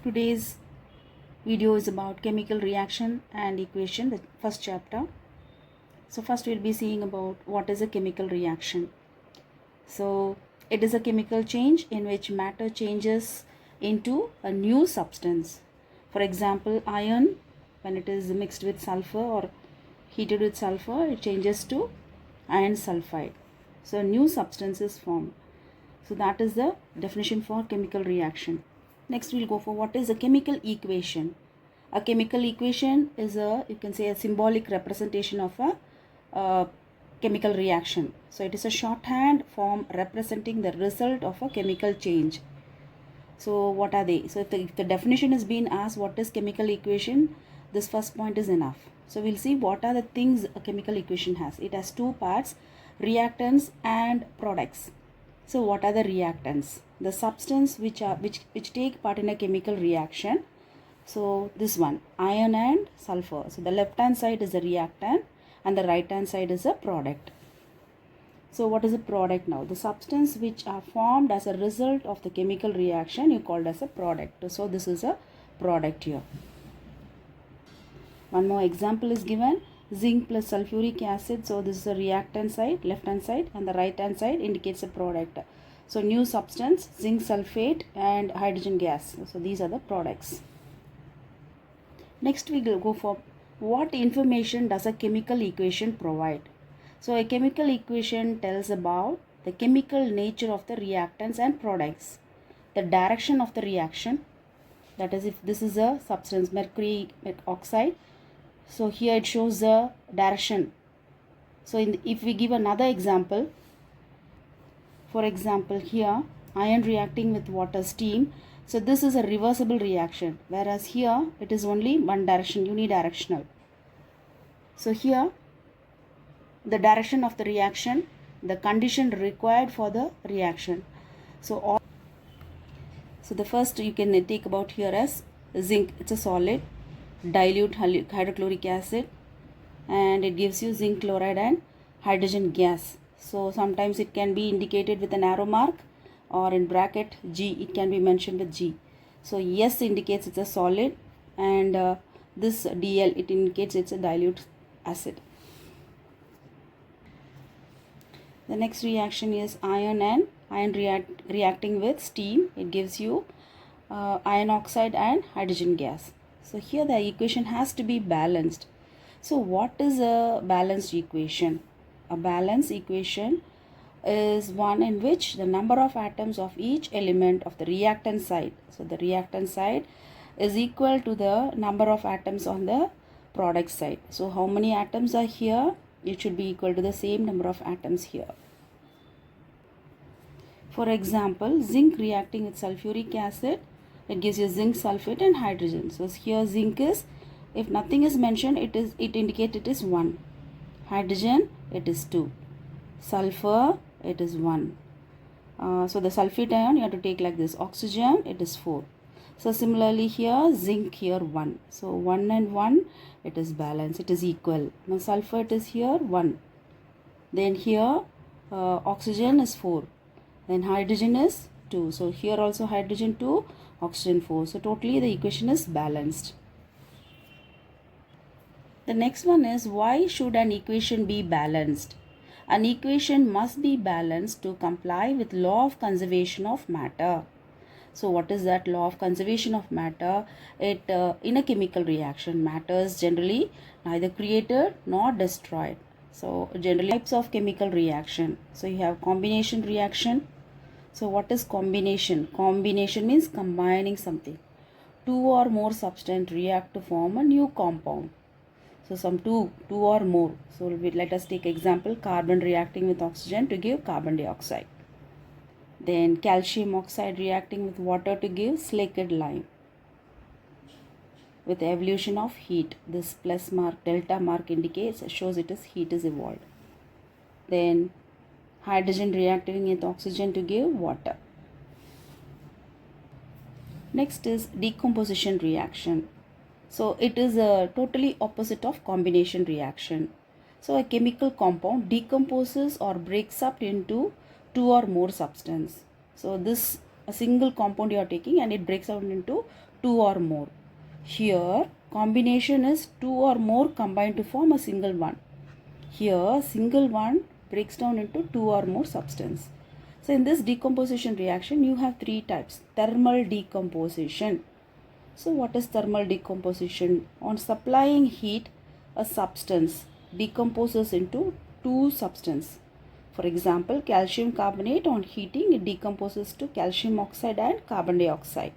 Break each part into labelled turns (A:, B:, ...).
A: Today's video is about chemical reaction and equation, the first chapter. So first we'll be seeing about what is a chemical reaction. So it is a chemical change in which matter changes into a new substance. For example, iron, when it is mixed with sulfur or heated with sulfur, it changes to iron sulfide. So a new substance is formed. So that is the definition for chemical reaction. Next we'll go for what is a chemical equation. A chemical equation is you can say a symbolic representation of a chemical reaction. So it is a shorthand form representing the result of a chemical change. So what are they? So if the definition has been asked what is chemical equation, this first point is enough. So we'll see what are the things a chemical equation has. It has two parts, reactants and products. So what are the reactants? The substance which take part in a chemical reaction. So this one, iron and sulfur. So the left hand side is a reactant and the right hand side is a product. So what is a product now? The substance which are formed as a result of the chemical reaction you called as a product. So this is a product here. One more example is given, zinc plus sulfuric acid. So this is a reactant side, left hand side, and the right hand side indicates a product. So new substance, zinc sulfate and hydrogen gas. So these are the products. Next we will go for what information does a chemical equation provide. So a chemical equation tells about the chemical nature of the reactants and products, the direction of the reaction, that is if this is a substance mercury oxide, so here it shows the direction. So if we give another example, for example here iron reacting with water steam, so this is a reversible reaction, whereas here it is only one direction, unidirectional. So here the direction of the reaction, the condition required for the reaction. So the first you can take about here as zinc, it's a solid, dilute hydrochloric acid, and it gives you zinc chloride and hydrogen gas. So sometimes it can be indicated with an arrow mark or in bracket G, it can be mentioned with G. So S indicates it's a solid, and this DL, it indicates it's a dilute acid. The next reaction is iron reacting with steam. It gives you iron oxide and hydrogen gas. So here the equation has to be balanced. So what is a balanced equation? A balanced equation is one in which the number of atoms of each element of the reactant side, so the reactant side is equal to the number of atoms on the product side. So how many atoms are here? It should be equal to the same number of atoms here. For example, zinc reacting with sulfuric acid, it gives you zinc sulfate and hydrogen. So here zinc is, if nothing is mentioned, it indicates it is 1. Hydrogen, it is 2. Sulfur, it is 1. So the sulfate ion you have to take like this. Oxygen, it is 4. So similarly here zinc, here 1. So 1 and 1, it is balanced, it is equal. Now sulfate is here 1. Then here oxygen is 4. Then hydrogen is 2. So here also hydrogen 2, oxygen 4. So totally the equation is balanced. The next one is, why should an equation be balanced? An equation must be balanced to comply with law of conservation of matter. So what is that law of conservation of matter? It in a chemical reaction, matter is generally neither created nor destroyed. So generally types of chemical reaction. So you have combination reaction. So what is combination? Combination means combining something. Two or more substances react to form a new compound. So some two or more. So let us take example, carbon reacting with oxygen to give carbon dioxide. Then calcium oxide reacting with water to give slaked lime. With evolution of heat, this plus mark, delta mark indicates, shows it is heat is evolved. Then hydrogen reacting with oxygen to give water. Next is decomposition reaction. So it is a totally opposite of combination reaction. So a chemical compound decomposes or breaks up into two or more substances. So this a single compound you are taking and it breaks out into two or more. Here combination is two or more combined to form a single one. Here single one breaks down into two or more substance. So in this decomposition reaction you have three types. Thermal decomposition. So what is thermal decomposition? On supplying heat, a substance decomposes into two substances. For example, calcium carbonate, on heating it decomposes to calcium oxide and carbon dioxide.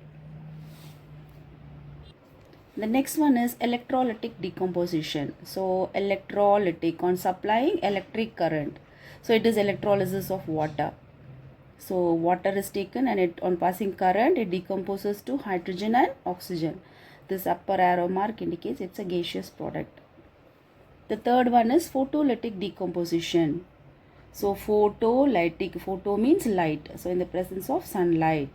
A: The next one is electrolytic decomposition. So electrolytic, on supplying electric current. So it is electrolysis of water. So water is taken and it, on passing current, it decomposes to hydrogen and oxygen. This upper arrow mark indicates it's a gaseous product. The third one is photolytic decomposition. So photolytic, photo means light. So in the presence of sunlight.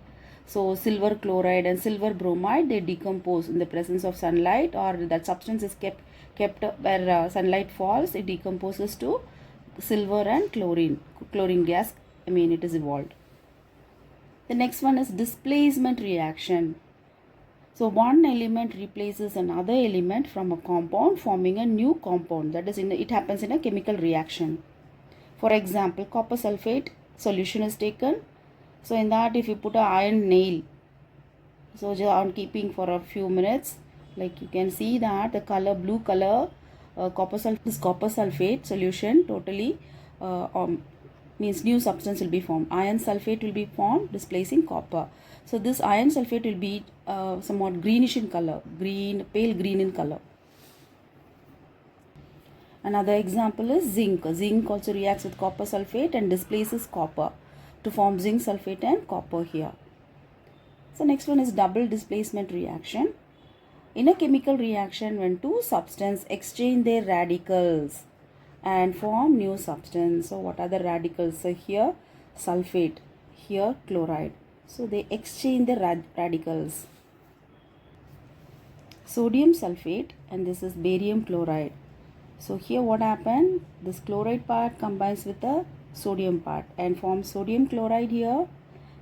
A: So silver chloride and silver bromide, they decompose in the presence of sunlight, or that substance is kept where sunlight falls, it decomposes to silver and chlorine gas, it is evolved. The next one is displacement reaction. So one element replaces another element from a compound, forming a new compound. That is, it happens in a chemical reaction. For example, copper sulfate solution is taken. So in that, if you put an iron nail, so just on keeping for a few minutes, like you can see that the color, blue color, copper sulfate solution totally means new substance will be formed. Iron sulfate will be formed, displacing copper. So this iron sulfate will be somewhat greenish in color, pale green in color. Another example is zinc. Zinc also reacts with copper sulfate and displaces copper to form zinc sulfate and copper here. So next one is double displacement reaction. In a chemical reaction, when two substances exchange their radicals and form new substance. So what are the radicals? So here sulfate, here chloride. So they exchange the radicals. Sodium sulfate and this is barium chloride. So here what happened? This chloride part combines with the sodium part and forms sodium chloride here,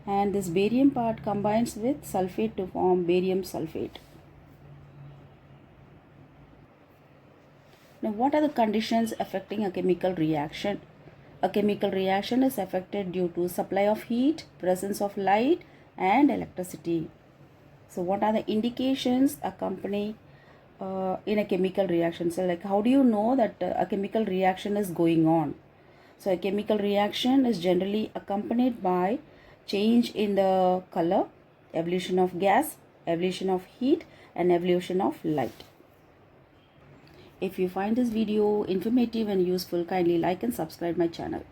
A: and this barium part combines with sulfate to form barium sulfate. Now what are the conditions affecting a chemical reaction? A chemical reaction is affected due to supply of heat, presence of light and electricity. So what are the indications accompany in a chemical reaction? So like, how do you know that a chemical reaction is going on? So a chemical reaction is generally accompanied by change in the color, evolution of gas, evolution of heat and evolution of light. If you find this video informative and useful, kindly like and subscribe my channel.